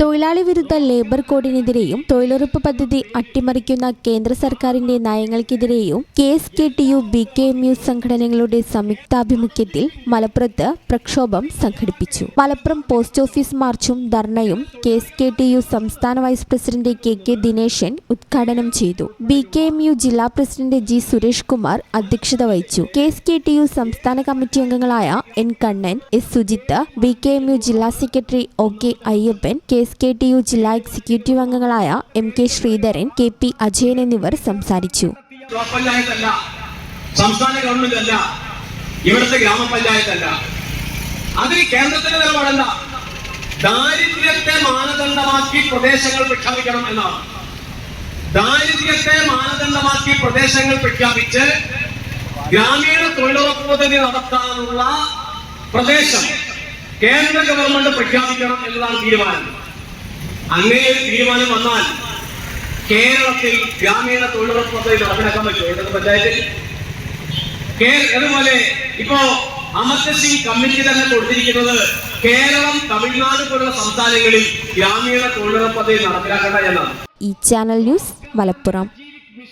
തൊഴിലാളി വിരുദ്ധ ലേബർ കോഡിനെതിരെയും തൊഴിലുറപ്പ് പദ്ധതി അട്ടിമറിക്കുന്ന കേന്ദ്ര സർക്കാരിന്റെ നയങ്ങൾക്കെതിരെയും KSKTU BKMU സംഘടനകളുടെ സംയുക്താഭിമുഖ്യത്തിൽ മലപ്പുറത്ത് പ്രക്ഷോഭം സംഘടിപ്പിച്ചു. മലപ്പുറം പോസ്റ്റ് ഓഫീസ് മാർച്ചും ധർണയും KSKTU സംസ്ഥാന വൈസ് പ്രസിഡന്റ് KK ദിനേശൻ ഉദ്ഘാടനം ചെയ്തു. BKMU ജില്ലാ പ്രസിഡന്റ് G സുരേഷ് കുമാർ അധ്യക്ഷത വഹിച്ചു. KSKTU സംസ്ഥാന കമ്മിറ്റി അംഗങ്ങളായ N Kannan, S Sujith, BKMU ജില്ലാ സെക്രട്ടറി OK അയ്യപ്പൻ, KSKTU ജില്ലാ എക്സിക്യൂട്ടീവ് അംഗങ്ങളായ MK ശ്രീധരൻ, KP അജയൻ എന്നിവർ സംസാരിച്ചു. സംസ്ഥാന ഗവൺമെന്റ് അല്ല, ഇവിടുത്തെ ഗ്രാമപഞ്ചായത്തല്ല, അതിന് കേന്ദ്രത്തിന്റെ നിലപാടല്ല. ദാരിദ്ര്യത്തെ മാനദണ്ഡമാക്കി പ്രദേശങ്ങൾ പ്രഖ്യാപിക്കണം എന്നാണ്. ദാരിദ്ര്യത്തെ മാനദണ്ഡമാക്കി പ്രദേശങ്ങൾ പ്രഖ്യാപിച്ച് ഗ്രാമീണ തൊഴിലുറപ്പ് പദ്ധതി നടത്താനുള്ള പ്രദേശം കേന്ദ്ര ഗവൺമെന്റ് പ്രഖ്യാപിക്കണം എന്നതാണ് തീരുമാനം. അങ്ങനെ ഒരു തീരുമാനം വന്നാൽ കേരളത്തിൽ ഗ്രാമീണ തൊഴിലുറപ്പ് പദ്ധതി നടപ്പിലാക്കാൻ പറ്റുമോ? ഏതൊക്കെ പഞ്ചായത്തിൽ? അതുപോലെ ഇപ്പോ അമർത്ത് സിംഗ് കമ്മിറ്റി തന്നെ കൊടുത്തിരിക്കുന്നത് കേരളം, തമിഴ്നാട് പോലുള്ള സംസ്ഥാനങ്ങളിൽ ഗ്രാമീണ തൊഴിലുറപ്പ് പദ്ധതി നടപ്പിലാക്കേണ്ട എന്നാണ്. ഈ ചാനൽ ന്യൂസ് മലപ്പുറം.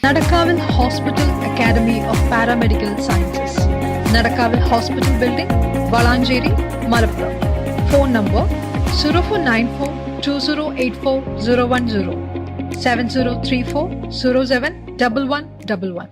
നടക്കാവിൽ hospital academy of paramedical sciences, Nadakkavil hospital building, Valanchery, Malappuram. Phone number 04942084 010 7034 07 1111.